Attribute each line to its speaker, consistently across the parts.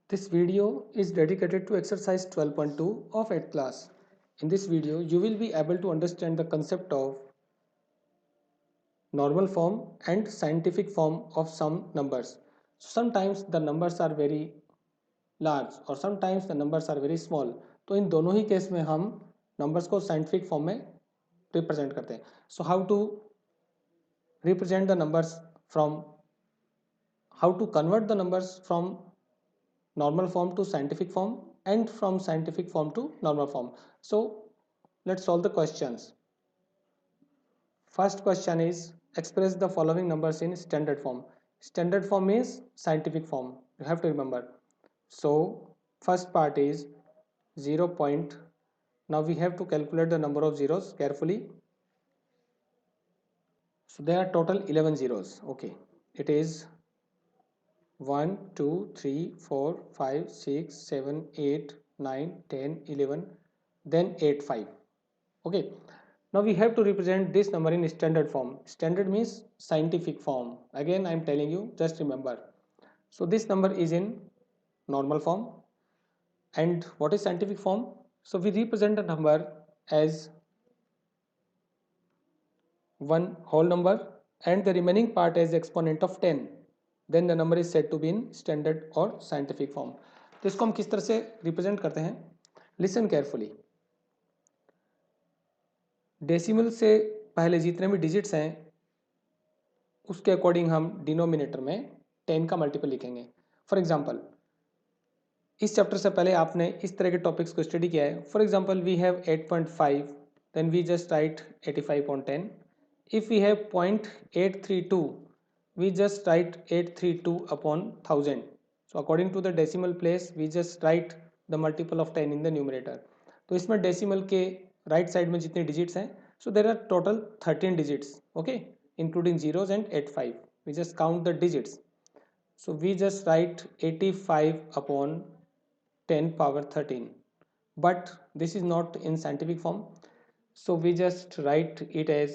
Speaker 1: This video is dedicated to exercise 12.2 of 8th class. In this video, you will be able to understand the concept of normal form and scientific form of some numbers. Sometimes the numbers are very large और sometimes the numbers are very small. तो इन दोनों ही case में हम numbers को scientific form में represent करते हैं. So how to represent the numbers from how to convert the numbers from normal form to scientific form and from scientific form to normal form. So let's solve the questions. First question is express the following numbers in standard form. Standard form is scientific form. You have to remember. So first part is 0 point. Now we have to calculate the number of zeros carefully. So there are total 11 zeros. Okay. It is 1, 2, 3, 4, 5, 6, 7, 8, 9, 10, 11, then 8, 5. Okay. Now we have to represent this number in standard form. Standard means scientific form. Again I am telling you, just remember. So this number is in normal form. And what is scientific form? So we represent the number as one whole number and the remaining part as exponent of 10. Then the number is said to be in standard or scientific form. तो इसको हम किस तरह से represent करते हैं? Listen carefully. Decimal से पहले जितने भी डिजिट्स हैं उसके अकॉर्डिंग हम डिनोमिनेटर में 10 का मल्टीपल लिखेंगे. फॉर एग्जांपल इस चैप्टर से पहले आपने इस तरह के टॉपिक्स को स्टडी किया है. For example we have 8.5, then we just write 85/10. If we have 0.832, we just write 832/1000. So according to the decimal place, we just write the multiple of 10 in the numerator. तो इसमें decimal के right side में जितने digits हैं, so there are total 13 digits, okay, including zeros and 85. We just count the digits. So we just write 85/10^13. But this is not in scientific form. So we just write it as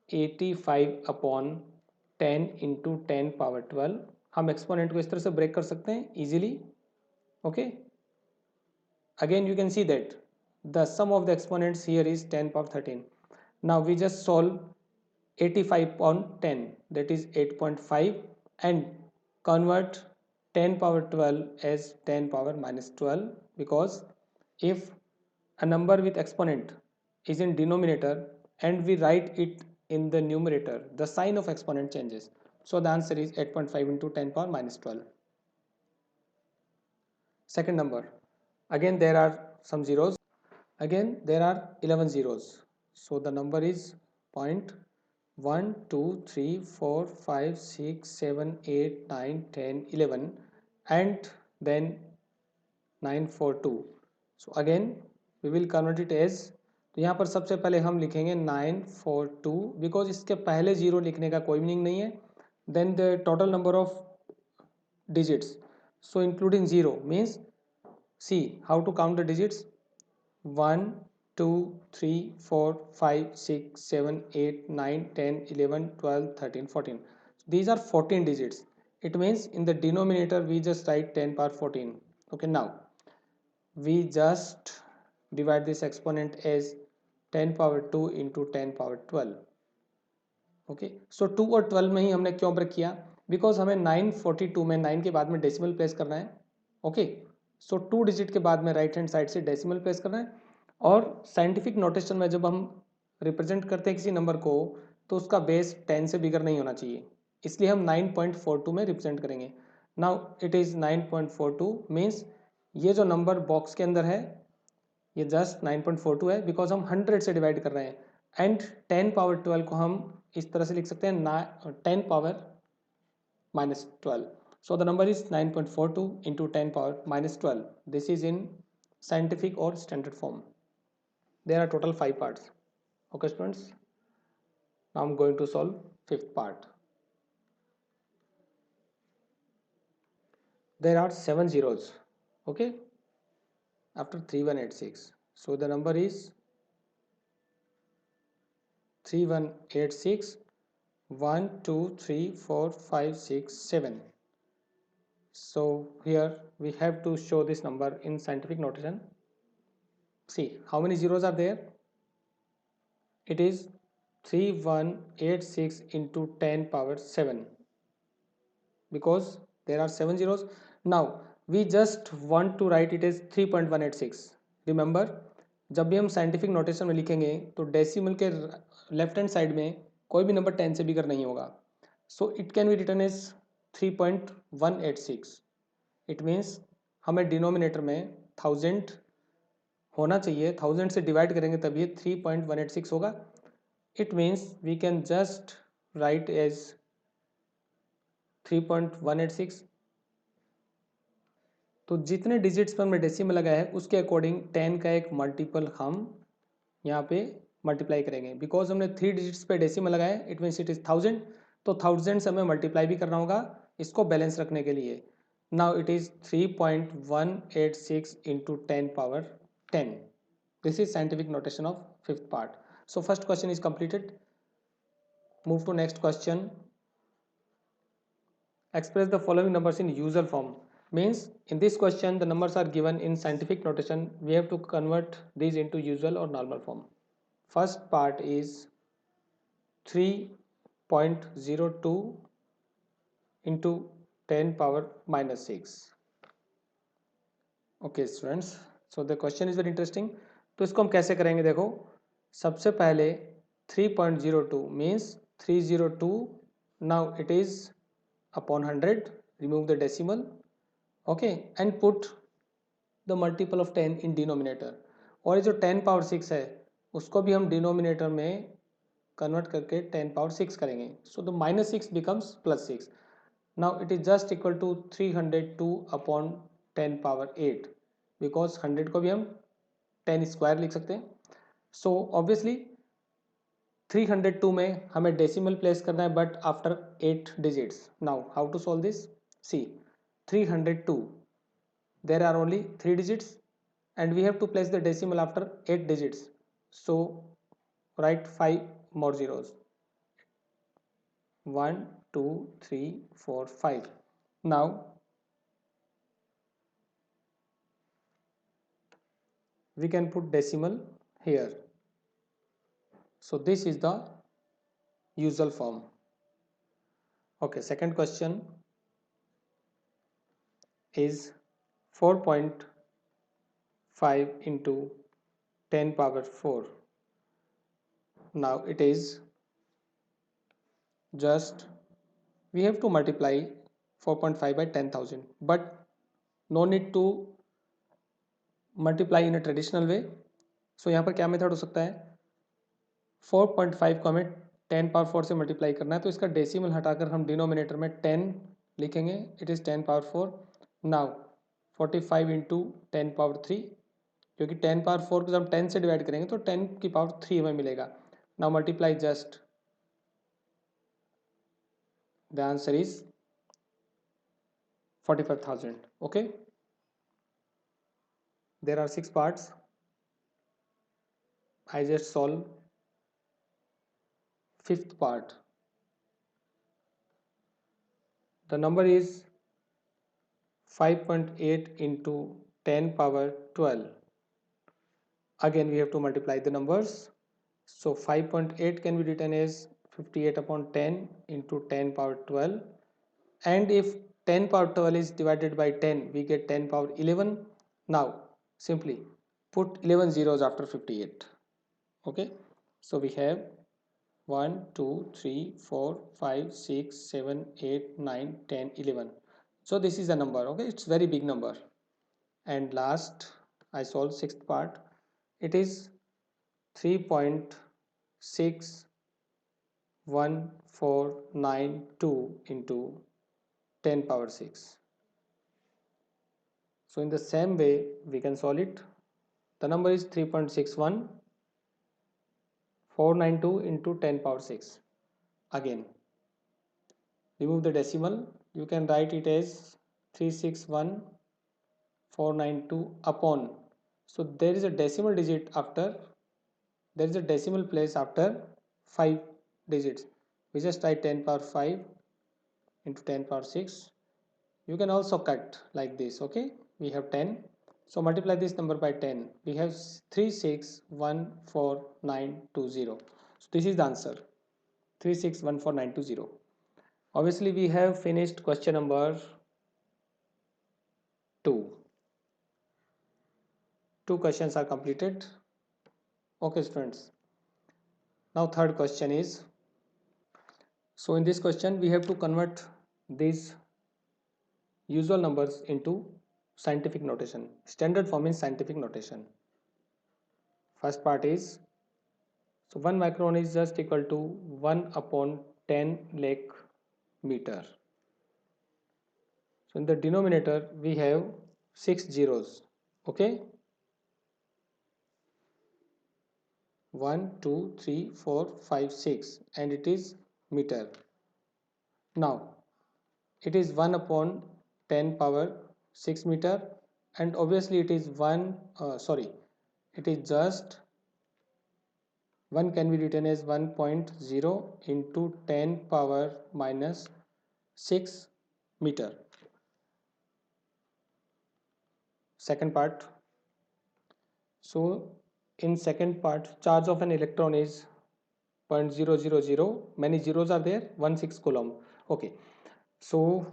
Speaker 1: 85/10 into 10^12. हम exponent को इस तरह से break कर सकते हैं easily. Okay, again you can see that the sum of the exponents here is 10^13. Now we just solve 85/10, that is 8.5, and convert 10^12 as 10^-12, because if a number with exponent is in denominator and we write it in the numerator, the sign of exponent changes. So the answer is 8.5 into 10^-12. Second number, again there are some zeros. Again there are 11 zeros. So the number is 0.1, 2, 3, 4, 5, 6, 7, 8, 9, 10, 11, and then 942. So again we will convert it as, तो यहाँ पर सबसे पहले हम लिखेंगे 942, because इसके पहले zero लिखने का कोई मीनिंग नहीं है. Then the total number of digits, so including zero means, see how to count the digits. 1, 2, 3, 4, 5, 6, 7, 8, 9, 10, 11, 12, 13, 14. These are 14 digits. It means in the denominator we just write 10^14. Okay, now we just divide this exponent as 10^2 into 10^12. Okay, सो 2 और 12 में ही हमने क्यों break किया? Because हमें 942 में 9 के बाद में डेसिमल प्लेस करना है. ओके, सो 2 डिजिट के बाद में राइट हैंड साइड से डेसिमल प्लेस करना है. और साइंटिफिक नोटेशन में जब हम रिप्रेजेंट करते हैं किसी नंबर को, तो उसका बेस 10 से बिगर नहीं होना चाहिए, इसलिए हम 9.42 में रिप्रेजेंट करेंगे. नाउ इट इज़ 9.42 मीन्स ये जो नंबर बॉक्स के अंदर है ये जस्ट 9.42 है, बिकॉज हम 100 से डिवाइड कर रहे हैं. एंड 10^12 को हम इस तरह से लिख सकते हैं 10^-12. So the number is 9.42 into 10^-12. This is in scientific और standard form. There are total 5 parts. Okay students, now I'm going to solve fifth part. There are 7 zeros, okay, after 3186. So the number is 3186, 1, 2, 3, 4, 5, 6, 7. So here we have to show this number in scientific notation. See how many zeros are there. It is 3186 into 10 power 7 because there are 7 zeros. Now we just want to write it as 3.186. Remember, जब भी हम scientific notation में लिखेंगे तो decimal के left hand side में कोई भी नंबर 10 से बिगर नहीं होगा. So it can be written as 3.186. It means हमें डिनोमिनेटर में 1000 होना चाहिए. 1000 से डिवाइड करेंगे तब ये 3.186 होगा. It means we can just write as 3.186. तो जितने डिजिट्स पर हमने डेसिमल लगाया है उसके अकॉर्डिंग 10 का एक मल्टीपल हम यहाँ पे मल्टीप्लाई करेंगे. बिकॉज हमने 3 डिजिट्स पे डेसिमल लगाया है इट मीन्स इट इज 1000. तो 1000 से हमें मल्टीप्लाई भी करना होगा इसको बैलेंस रखने के लिए. Now it is 3.186 into 10 power 10. This is scientific notation of fifth part. So first question is completed. Move to next question. Express the following numbers in usual form. Means in this question the numbers are given in scientific notation. We have to convert these into usual or normal form. First part is 3.02 into 10 power minus 6. Okay students, so the question is very interesting. तो इसको हम कैसे करेंगे देखो. सबसे पहले 3.02 means 302. Now it is upon 100, remove the decimal, okay, and put the multiple of 10 in denominator. और ये जो 10 पावर 6 है उसको भी हम डिनोमिनेटर में कन्वर्ट करके 10 पावर 6 करेंगे. So the minus 6 becomes plus 6. Now it is just equal to 302 upon 10 power 8 because 100 को भी हम 10 स्क्वायर लिख सकते हैं. सो ऑब्वियसली 302 में हमें डेसिमल प्लेस करना है but after 8 digits. Now how to solve this. See 302 there are only 3 digits and we have to place the decimal after 8 digits. So write 5 more zeros. 1 2 3 4 5. Now we can put decimal here. So this is the usual form. Okay, second question is 4.5 into 10 power 4. Now it is just we have to multiply 4.5 by 10,000 but no need to multiply in a traditional way. So यहाँ पर क्या method हो सकता है. 4.5 को हमें 10 power 4 से multiply करना है तो इसका डेसिमल हटाकर हम डिनोमिनेटर में 10 लिखेंगे. It is 10 power 4. Now 45 into 10 power 3 क्योंकि 10 पावर 4 को जब हम 10 से डिवाइड करेंगे तो 10 की पावर 3 हमें मिलेगा. Now multiply just the answer is 45,000. Okay, there are 6 parts. I just solve fifth part. The number is 5.8 into 10 power 12. Again we have to multiply the numbers. So 5.8 can be written as 58 upon 10 into 10 power 12. And if 10 power 12 is divided by 10 we get 10 power 11. Now simply put 11 zeros after 58. Okay, so we have 1 2 3 4 5 6 7 8 9 10 11. So this is a number. Okay, it's very big number. And last I solved sixth part. It is 3.6142 into 10 power 6. So in the same way we can solve it. The number is 3.61492 into 10 power 6. Again remove the decimal. You can write it as 361,492 upon. So there is a decimal digit after, there is a decimal place after 5 digits. We just write 10 power 5 into 10 power 6. You can also cut like this. Okay, we have 10, so multiply this number by 10. We have 3614920. So this is the answer, 3614920. Obviously we have finished question number 2. Two questions are completed. Okay students, now third question is, so in this question we have to convert these usual numbers into scientific notation. Standard form in scientific notation. First part is, so 1 micron is just equal to 1 upon 10 lakh meter. So in the denominator we have 6 zeros. Okay, 1 2 3 4 5 6, and it is meter. Now it is 1 upon 10 power 6 meter, and obviously it is it is just 1 can be written as 1.0 into 10 power minus 6 meter. Second part, so in second part, charge of an electron is 0.000, many zeros are there, 16 coulomb. Okay, so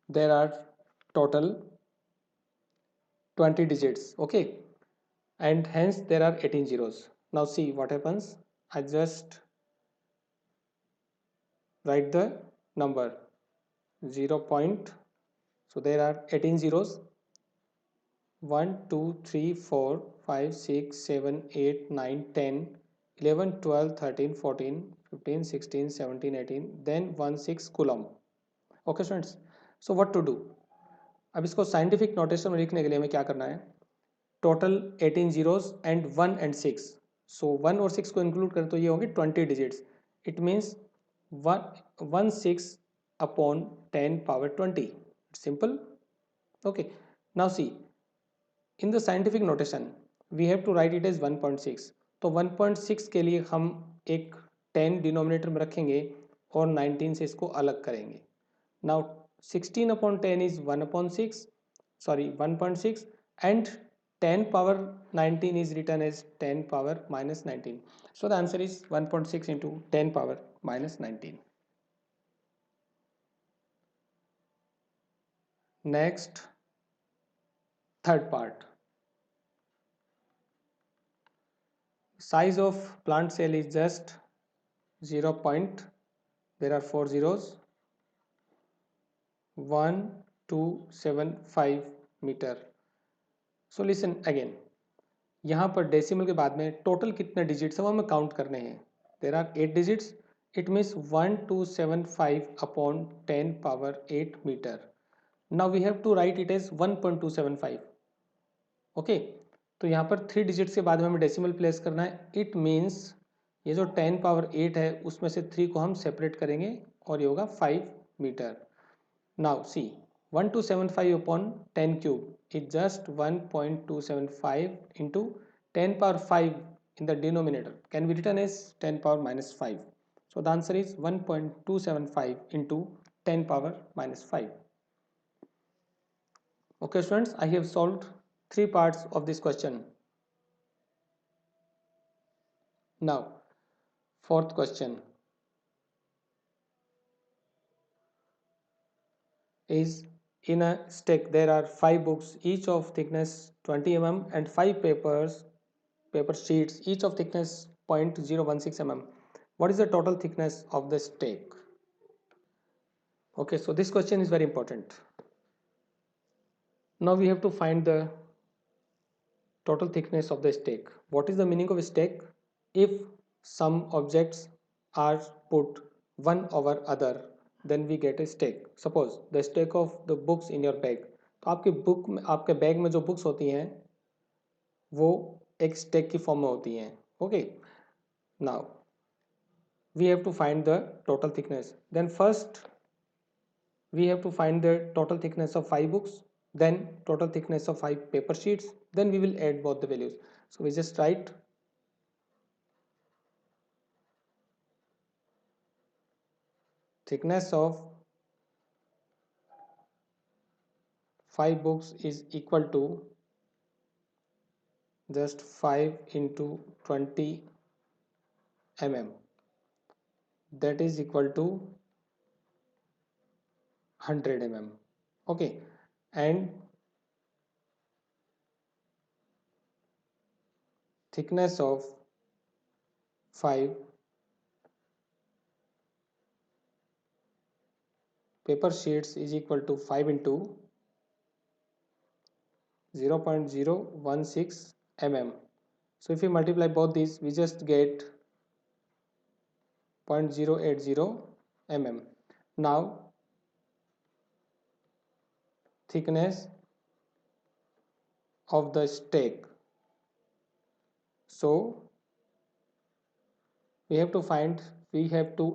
Speaker 1: there are total 20 digits. Okay, and hence there are 18 zeros. Now see what happens. I just write the number 0 point, so there are 18 zeros, 1 2 3 4 5 6 7 8 9 10 11 12 13 14 15 16 17 18, then 16 coulomb. Okay students, so what to do? अब इसको scientific notation में लिखने के लिए हमें क्या करना है? टोटल 18 जीरोस एंड 1 एंड 6, सो 1 और 6 को इंक्लूड करें तो ये होंगे 20 digits. It means 16 upon 10 power 20. Simple. Okay, now see in the scientific notation we have to write it as 1.6. तो 1.6 के लिए हम एक 10 डिनोमिनेटर में रखेंगे और 19 से इसको अलग करेंगे. Now 16 upon 10 is 1 upon 6, sorry 1.6, and 10 power 19 is written as 10 power minus 19. So the answer is 1.6 into 10 power minus 19. Next, third part. Size of plant cell is just 0 point, there are 4 zeros, 1275 meter. So listen again, यहाँ पर decimal के बाद में total कितने digits है वो हमें count करने हैं. There are 8 digits. It means 1275 upon 10 power 8 metre. Now we have to write it as 1.275. Okay, तो यहाँ पर 3 डिजिट्स के बाद में हमें डेसिमल प्लेस करना है. इट मीन्स ये जो 10 पावर 8 है उसमें से 3 को हम सेपरेट करेंगे और ये होगा 5 metre. Now see 1275 upon 10 cube is just 1.275 into 10 power 5 in the denominator can be written as 10 power minus 5. So the answer is 1.275 into 10 power minus 5. Okay students, I have solved 3 parts of this question. Now fourth question is, in a stack there are 5 books each of thickness 20 mm and 5 paper sheets each of thickness 0.016 mm. What is the total thickness of the stack? Okay, so this question is very important. Now we have to find the total thickness of the stack. What is the meaning of a stack? If some objects are put one over other, then we get a stack. Suppose the stack of the books in your bag. तो आपके book में, आपके bag में जो books होती हैं वो एक स्टैक की फॉर्म में होती हैं. Okay, now we have to find the total thickness. Then first we have to find the total thickness of 5 books, then total thickness of 5 paper sheets, then we will add both the values. So we just write thickness of 5 books is equal to just 5 into 20 mm, that is equal to 100 mm. Okay, and thickness of 5 paper sheets is equal to 5 into 0.016 mm. So if we multiply both these, we just get 0.080 mm. Now thickness of the stake. So we have to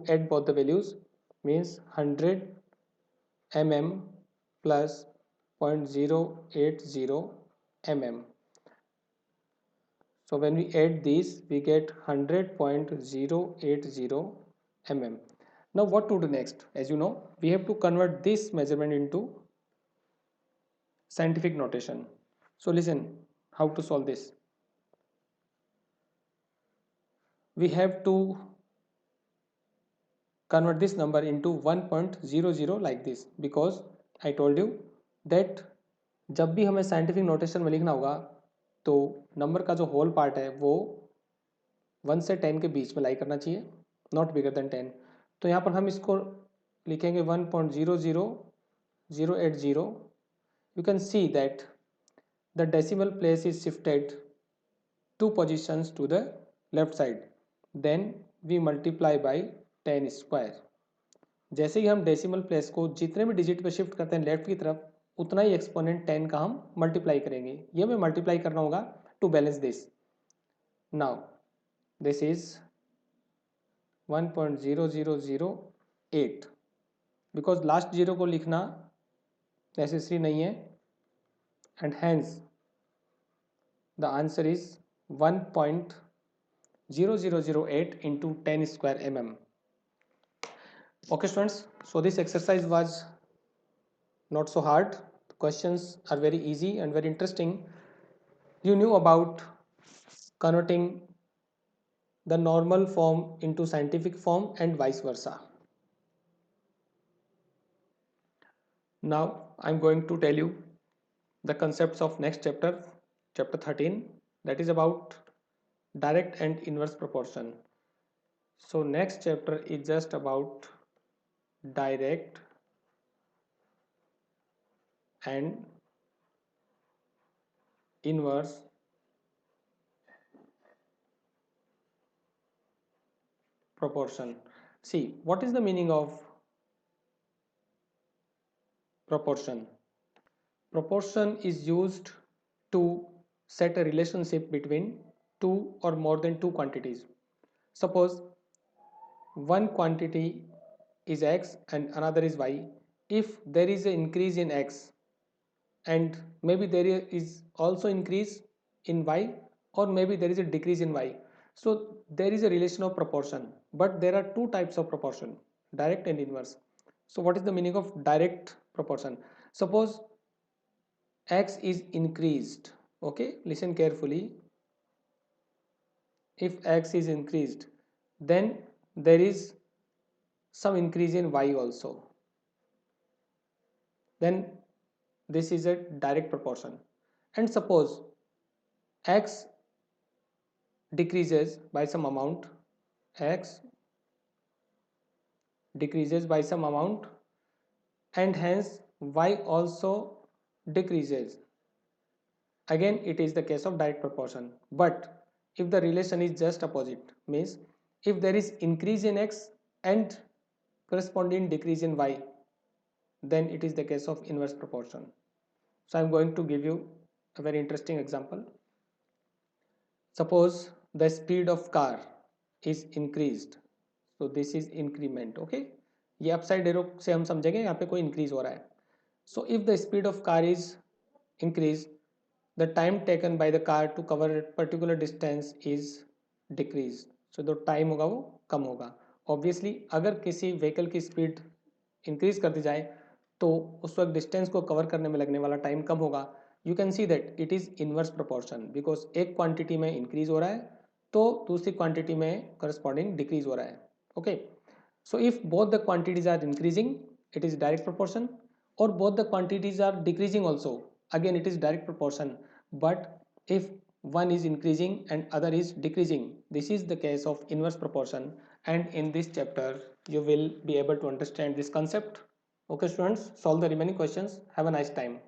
Speaker 1: add both the values, means 100 mm plus 0.080 mm. So when we add these, we get 100.080 mm. Now what to do next? As you know, we have to convert this measurement into scientific notation. So listen how to solve this. We have to convert this number into 1.00 like this, because I told you that जब भी हमें scientific notation में लिखना होगा तो number का जो whole part है वो 1 से 10 के बीच में लाई करना चाहिए, नॉट बिगर देन 10। तो यहाँ पर हम इसको लिखेंगे 1.00080। You can see that the decimal place is shifted 2 positions to the left side, then we multiply by 10 square। जैसे ही हम डेसिमल प्लेस को जितने भी डिजिट पे शिफ्ट करते हैं लेफ्ट की तरफ, उतना ही एक्सपोनेंट 10 का हम मल्टीप्लाई करेंगे। ये हमें मल्टीप्लाई करना होगा to balance this. Now this is 1.0008, because last zero को लिखना नेसेसरी नहीं है, and hence the answer is 1.0008 into 10 square mm. Okay students, so this exercise was not so hard. The questions are very easy and very interesting. You knew about converting the normal form into scientific form and vice versa. Now I'm going to tell you the concepts of next chapter, chapter 13, that is about direct and inverse proportion. So next chapter is just about direct and inverse proportion. See, what is the meaning of proportion? Proportion is used to set a relationship between two or more than two quantities. Suppose one quantity is x and another is y. If there is an increase in x and maybe there is also increase in y, or maybe there is a decrease in y, so there is a relation of proportion. But there are two types of proportion, direct and inverse. So what is the meaning of direct proportion? Suppose x is increased, okay, listen carefully. If x is increased, then there is some increase in y also, then this is a direct proportion. And suppose x decreases by some amount, x decreases by some amount, and hence y also decreases, again it is the case of direct proportion. But if the relation is just opposite, means if there is increase in x and corresponding decrease in y, then it is the case of inverse proportion. So I am going to give you a very interesting example. Suppose the speed of car is increased, so this is increment, okay, ये upside arrow से हम समझेंगे यहाँ पे कोई increase हो रहा है. So if the speed of car is increased, the time taken by the car to cover a particular distance is decreased. So जो टाइम होगा वो कम होगा. Obviously अगर किसी व्हीकल की स्पीड इंक्रीज कर दी जाए तो उस वक्त डिस्टेंस को कवर करने में लगने वाला टाइम कम होगा। You can see that it is inverse proportion, because एक क्वांटिटी में इंक्रीज हो रहा है तो दूसरी क्वांटिटी में करस्पॉन्डिंग डिक्रीज हो रहा है। Okay, so if both the quantities are increasing, it is direct proportion, or both the quantities are decreasing also, again it is direct proportion. But if one is increasing and other is decreasing, this is the case of inverse proportion, and in this chapter you will be able to understand this concept. Okay students, solve the remaining questions. Have a nice time.